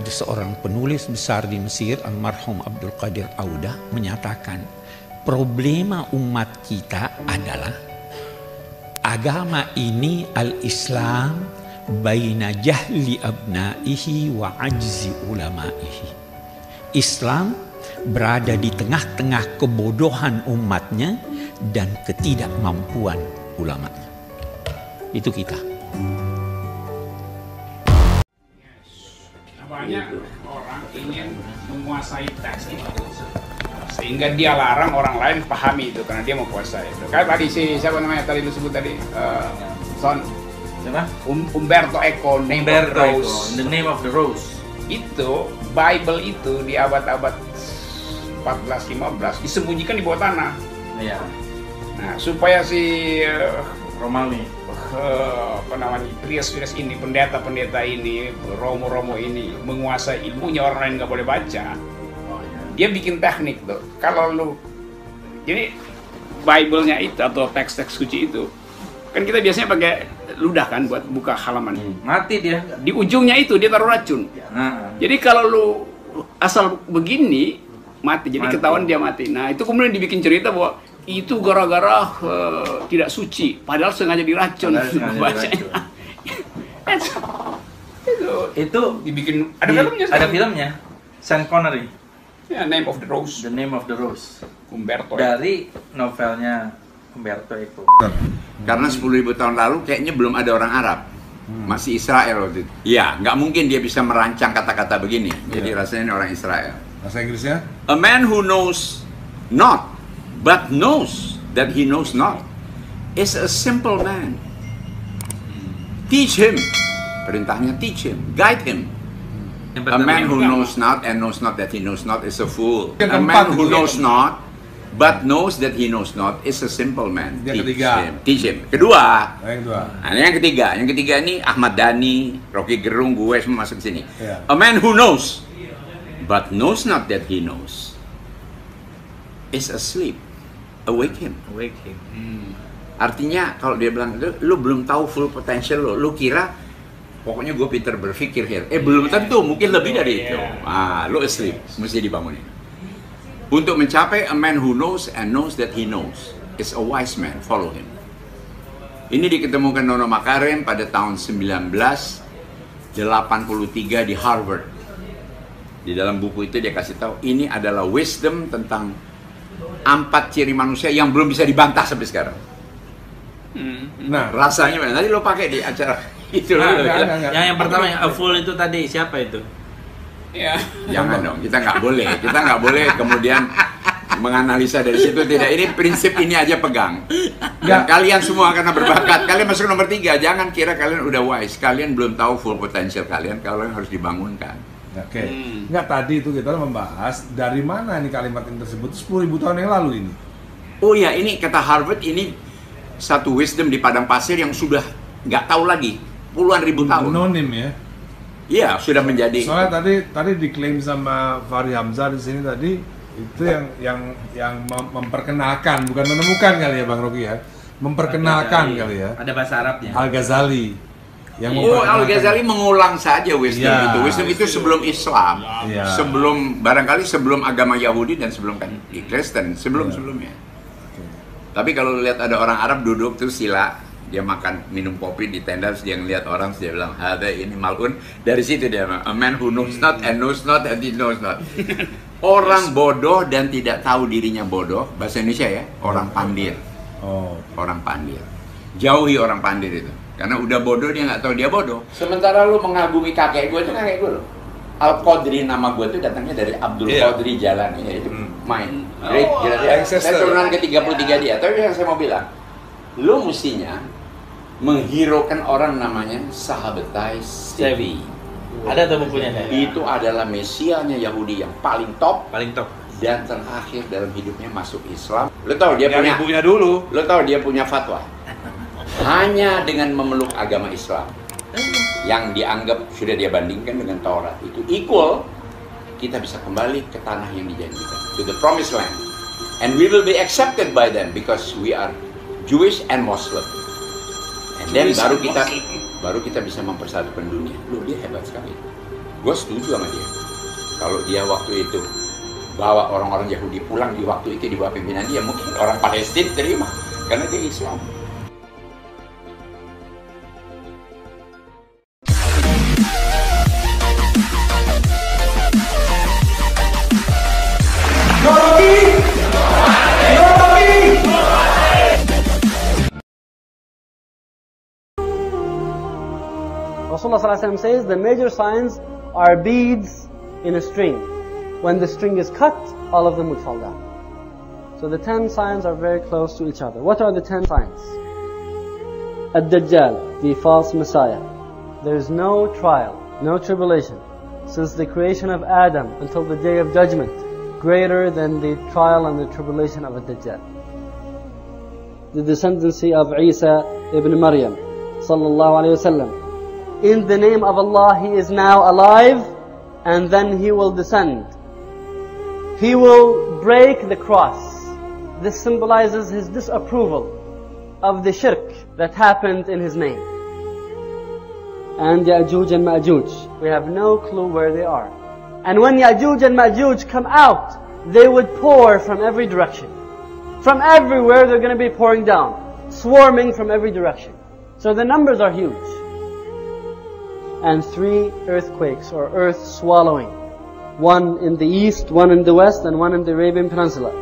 ada seorang penulis besar di Mesir, almarhum Abdul Qadir Audah, menyatakan problema umat kita adalah agama ini al-Islam baina jahli abnaihi wa ajzi ulamaihi. Islam berada di tengah-tengah kebodohan umatnya dan ketidakmampuan ulamanya. Itu kita. Banyak orang ingin menguasai teks itu sehingga dia larang orang lain pahami itu karena dia mau kuasai itu. Kayak tadi siapa namanya tadi lu sebut tadi Umberto Eco, Umberto Eco, The Name of the Rose. Itu Bible itu di abad-abad 14-15 disembunyikan di bawah tanah. Iya. Nah, supaya si Romawi, Prias ini, pendeta ini, Romo ini menguasai ilmunya, orang lain nggak boleh baca. Dia bikin teknik tuh. Kalau lu, jadi Bible-nya itu atau teks-teks suci itu, kan kita biasanya pakai ludah kan buat buka halaman. Mati dia. Di ujungnya itu dia taruh racun. Jadi kalau lu asal begini mati. Jadi ketahuan dia mati. Nah itu kemudian dibikin cerita bahwa itu gara-gara tidak suci, padahal sengaja diracun bacanya. Itu dibikin ada filmnya. Ada filmnya. Sean Connery. Ya, Name of the Rose. The Name of the Rose. Umberto. Dari novelnya Umberto Eco. Karena 10.000 tahun lalu kayaknya belum ada orang Arab. Masih Israel waktu itu. Iya, nggak mungkin dia bisa merancang kata-kata begini. Jadi rasanya ini orang Israel. Bahasa Inggrisnya? A man who knows not, but knows that he knows not, is a simple man. Teach him. Perintahnya teach him, guide him. A man who knows not and knows not that he knows not is a fool. A man who knows not but knows that he knows not is a simple man. Teach him. Kedua. Yang ketiga. Yang ketiga ini Ahmad Dhani, Rocky Gerung, gue semua masuk sini. A man who knows but knows not that he knows is asleep. Awake him. Awake him. Artinya kalau dia bilang lu belum tahu full potential lo, lu kira pokoknya gue pinter berpikir here. Belum tentu, mungkin lebih dari itu. Lu asleep, mesti dibangunin. Untuk mencapai a man who knows and knows that he knows is a wise man, follow him. Ini diketemukan Nono Makarim pada tahun 1983 di Harvard. Di dalam buku itu dia kasih tahu ini adalah wisdom tentang 4 ciri manusia yang belum bisa dibantah sampai sekarang. Nah, rasanya mana? Tadi lo pakai di acara itu. Yang pertama yang a fool itu tadi siapa itu? Ya. Jangan dong, kita nggak boleh kemudian menganalisa dari situ. Tidak, ini prinsip ini aja pegang. Dan kalian semua karena berbakat, kalian masuk nomor 3. Jangan kira kalian udah wise, kalian belum tahu full potential kalian harus dibangunkan. Oke. Enggak, tadi itu kita membahas dari mana ini kalimat yang tersebut 10.000 tahun yang lalu ini. Oh ya, ini kata Harvard, ini satu wisdom di padang pasir yang sudah nggak tahu lagi puluhan ribu tahun. Anonim ya. Iya, sudah menjadi. Soalnya tadi diklaim sama Fahri Hamzah di sini tadi itu yang memperkenalkan, bukan menemukan kali ya Bang Rocky ya. Memperkenalkan kali ya. Ada bahasa Arabnya. Al-Ghazali. Al-Ghazali mengulang saja wisdom itu. Wisdom itu sebelum Islam. Barangkali sebelum agama Yahudi dan sebelum Kristen, sebelumnya. Tapi kalau lihat ada orang Arab duduk tuh sila, dia makan minum kopi di tenda, terus dia ngeliat orang, terus dia bilang, "Hada ini malun." Dari situ dia bilang, "A man who knows not and knows not and he knows not." Orang bodoh dan tidak tahu dirinya bodoh, bahasa Indonesia ya, orang pandir. Orang pandir. Jauhi orang pandir itu. Karena udah bodoh dia nggak tahu dia bodoh. Sementara lu mengagumi kakek gue, itu kakek gue loh. Al-Qadri, nama gue tuh datangnya dari Abdul Qadri Jalani, itu main. Great, saya turunan ke-33 dia. Tapi yang saya mau bilang, lu mestinya menghiraukan orang namanya Sahabatai Sevi. Ada tuh bukunya. Itu adalah mesianya Yahudi yang paling top. Dan terakhir dalam hidupnya masuk Islam. Lu tahu dia punya bukunya dulu. Lu tahu dia punya fatwa. Hanya dengan memeluk agama Islam yang dianggap sudah dia bandingkan dengan Taurat itu equal, kita bisa kembali ke tanah yang dijanjikan, to the promised land, and we will be accepted by them because we are Jewish and Muslim. And then baru kita bisa mempersatukan dunia. Loh, dia hebat sekali. Gue setuju sama dia. Kalau dia waktu itu bawa orang-orang Yahudi pulang di waktu itu di bawah pimpinan dia, mungkin orang Palestina terima karena dia Islam. Rasulullah ﷺ says the major signs are beads in a string. When the string is cut, all of them would fall down. So the 10 signs are very close to each other. What are the 10 signs? Ad-Dajjal, the false Messiah. There is no trial, no tribulation, since the creation of Adam until the day of judgment, greater than the trial and the tribulation of Ad-Dajjal. The descendancy of Isa ibn Maryam, sallallahu alayhi wa sallam. In the name of Allah, he is now alive, and then he will descend. He will break the cross. This symbolizes his disapproval of the shirk that happened in his name. And Ya'juj and Ma'juj, we have no clue where they are. And when Ya'juj and Ma'juj come out, they would pour from every direction. From everywhere they're going to be pouring down, swarming from every direction. So the numbers are huge. And 3 earthquakes or earth swallowing. One in the east, one in the west, and one in the Arabian Peninsula.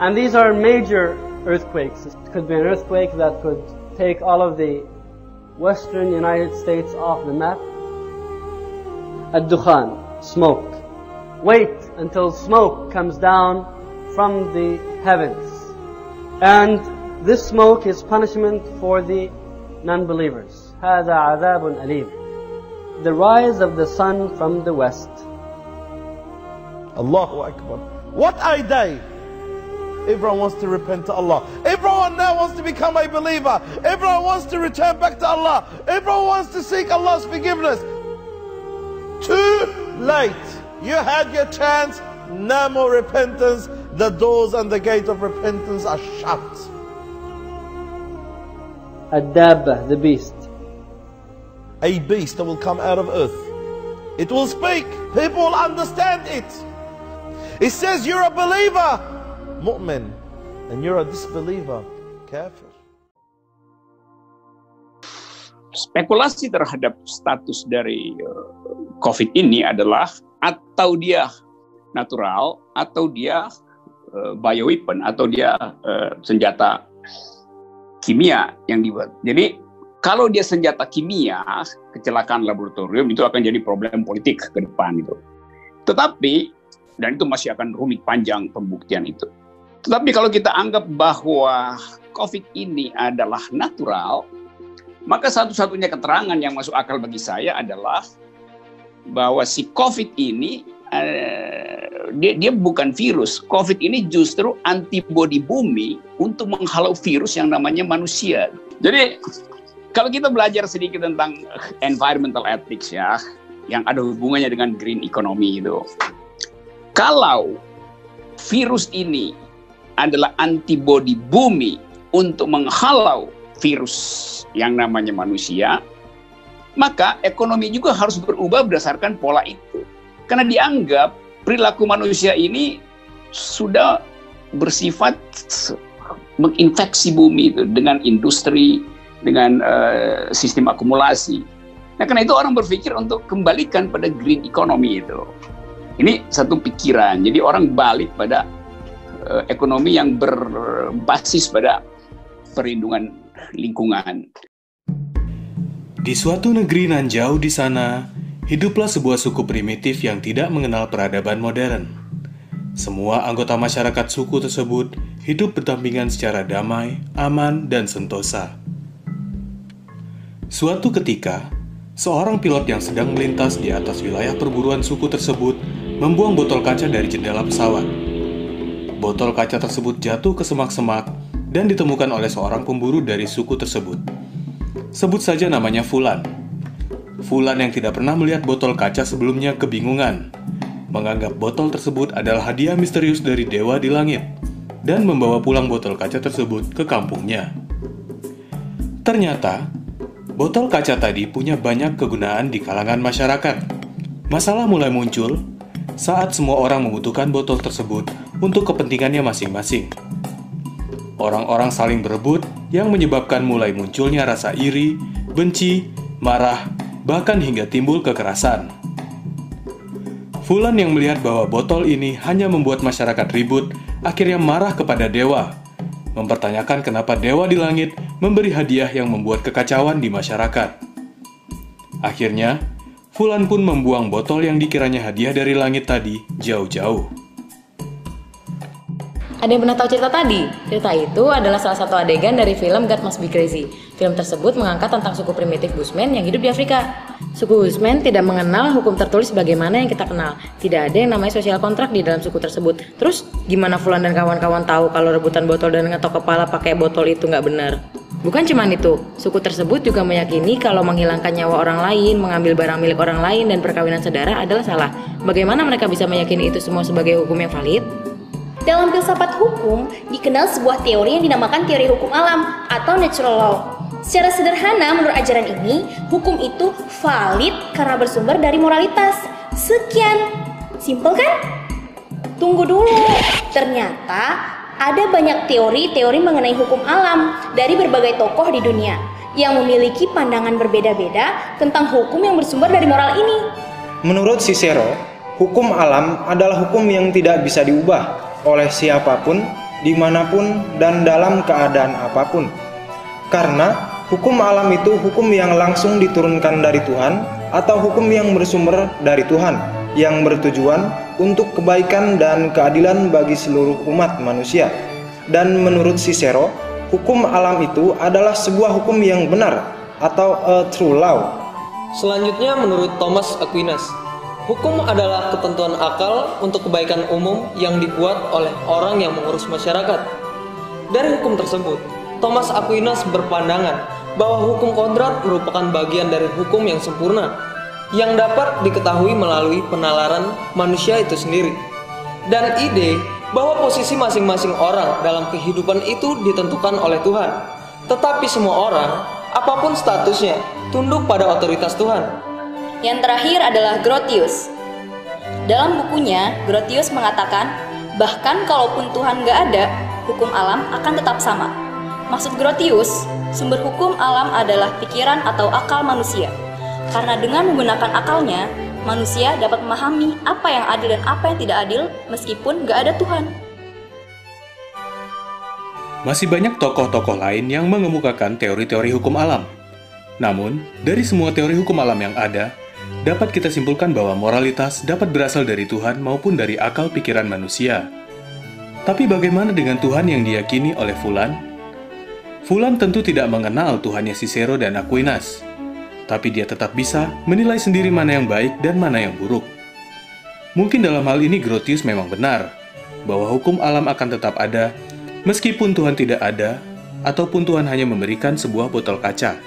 And these are major earthquakes. It could be an earthquake that could take all of the western United States off the map. Ad-Dukhan, smoke. Wait until smoke comes down from the heavens. And this smoke is punishment for the non-believers. هذا عذاب أليم. The rise of the sun from the west. Allahu Akbar. What a day! Everyone wants to repent to Allah. Everyone now wants to become a believer. Everyone wants to return back to Allah. Everyone wants to seek Allah's forgiveness. Too late. You had your chance. No more repentance. The doors and the gate of repentance are shut. Ad-Dabba, the beast. A beast that will come out of earth. It will speak. People will understand it. It says you're a believer, mu'min, and you're a disbeliever, kafir. Spekulasi terhadap status dari COVID ini adalah atau dia natural, atau dia bioweapon, atau dia senjata kimia yang dibuat. Jadi kalau dia senjata kimia, kecelakaan laboratorium itu akan jadi problem politik ke depan itu. Tetapi, dan itu masih akan rumit panjang pembuktian itu. Tetapi kalau kita anggap bahwa COVID ini adalah natural, maka satu-satunya keterangan yang masuk akal bagi saya adalah bahwa si COVID ini dia bukan virus. COVID ini justru antibodi bumi untuk menghalau virus yang namanya manusia. Jadi kalau kita belajar sedikit tentang environmental ethics ya, yang ada hubungannya dengan green economy itu. Kalau virus ini adalah antibodi bumi untuk menghalau virus yang namanya manusia, maka ekonomi juga harus berubah berdasarkan pola itu. Karena dianggap perilaku manusia ini sudah bersifat menginfeksi bumi itu dengan industri, dengan sistem akumulasi. Nah, karena itu orang berpikir untuk kembalikan pada green economy itu. Ini satu pikiran. Jadi orang balik pada ekonomi yang berbasis pada perlindungan lingkungan. Di suatu negeri nan jauh di sana, hiduplah sebuah suku primitif yang tidak mengenal peradaban modern. Semua anggota masyarakat suku tersebut hidup berdampingan secara damai, aman, dan sentosa. Suatu ketika, seorang pilot yang sedang melintas di atas wilayah perburuan suku tersebut membuang botol kaca dari jendela pesawat. Botol kaca tersebut jatuh ke semak-semak dan ditemukan oleh seorang pemburu dari suku tersebut. Sebut saja namanya Fulan. Fulan yang tidak pernah melihat botol kaca sebelumnya kebingungan, menganggap botol tersebut adalah hadiah misterius dari dewa di langit, dan membawa pulang botol kaca tersebut ke kampungnya. Ternyata, botol kaca tadi punya banyak kegunaan di kalangan masyarakat. Masalah mulai muncul saat semua orang membutuhkan botol tersebut untuk kepentingannya masing-masing. Orang-orang saling berebut yang menyebabkan mulai munculnya rasa iri, benci, marah, bahkan hingga timbul kekerasan. Fulan yang melihat bahwa botol ini hanya membuat masyarakat ribut, akhirnya marah kepada dewa, mempertanyakan kenapa dewa di langit memberi hadiah yang membuat kekacauan di masyarakat. Akhirnya, Fulan pun membuang botol yang dikiranya hadiah dari langit tadi jauh-jauh. Ada yang pernah tahu cerita tadi? Cerita itu adalah salah satu adegan dari film God Must Be Crazy. Film tersebut mengangkat tentang suku primitif Bushmen yang hidup di Afrika. Suku Bushmen tidak mengenal hukum tertulis sebagaimana yang kita kenal. Tidak ada yang namanya sosial kontrak di dalam suku tersebut. Terus, gimana Fulan dan kawan-kawan tahu kalau rebutan botol dan ngetok kepala pakai botol itu nggak benar? Bukan cuma itu, suku tersebut juga meyakini kalau menghilangkan nyawa orang lain, mengambil barang milik orang lain, dan perkawinan saudara adalah salah. Bagaimana mereka bisa meyakini itu semua sebagai hukum yang valid? Dalam filsafat hukum, dikenal sebuah teori yang dinamakan teori hukum alam atau natural law. Secara sederhana, menurut ajaran ini, hukum itu valid karena bersumber dari moralitas. Sekian. Simpel kan? Tunggu dulu. Ternyata ada banyak teori-teori mengenai hukum alam dari berbagai tokoh di dunia yang memiliki pandangan berbeda-beda tentang hukum yang bersumber dari moral ini. Menurut Cicero, hukum alam adalah hukum yang tidak bisa diubah oleh siapapun, dimanapun, dan dalam keadaan apapun. Karena hukum alam itu hukum yang langsung diturunkan dari Tuhan atau hukum yang bersumber dari Tuhan, yang bertujuan untuk kebaikan dan keadilan bagi seluruh umat manusia. Dan menurut Cicero, hukum alam itu adalah sebuah hukum yang benar atau a true law. Selanjutnya menurut Thomas Aquinas, hukum adalah ketentuan akal untuk kebaikan umum yang dibuat oleh orang yang mengurus masyarakat. Dari hukum tersebut, Thomas Aquinas berpandangan bahwa hukum kodrat merupakan bagian dari hukum yang sempurna, yang dapat diketahui melalui penalaran manusia itu sendiri. Dan ide bahwa posisi masing-masing orang dalam kehidupan itu ditentukan oleh Tuhan. Tetapi semua orang, apapun statusnya, tunduk pada otoritas Tuhan. Yang terakhir adalah Grotius. Dalam bukunya, Grotius mengatakan, bahkan kalaupun Tuhan gak ada, hukum alam akan tetap sama. Maksud Grotius, sumber hukum alam adalah pikiran atau akal manusia. Karena dengan menggunakan akalnya, manusia dapat memahami apa yang adil dan apa yang tidak adil meskipun gak ada Tuhan. Masih banyak tokoh-tokoh lain yang mengemukakan teori-teori hukum alam. Namun, dari semua teori hukum alam yang ada, dapat kita simpulkan bahwa moralitas dapat berasal dari Tuhan maupun dari akal pikiran manusia. Tapi bagaimana dengan Tuhan yang diyakini oleh Fulan? Fulan tentu tidak mengenal Tuhannya Cicero dan Aquinas, tapi dia tetap bisa menilai sendiri mana yang baik dan mana yang buruk. Mungkin dalam hal ini Grotius memang benar, bahwa hukum alam akan tetap ada, meskipun Tuhan tidak ada, ataupun Tuhan hanya memberikan sebuah botol kaca.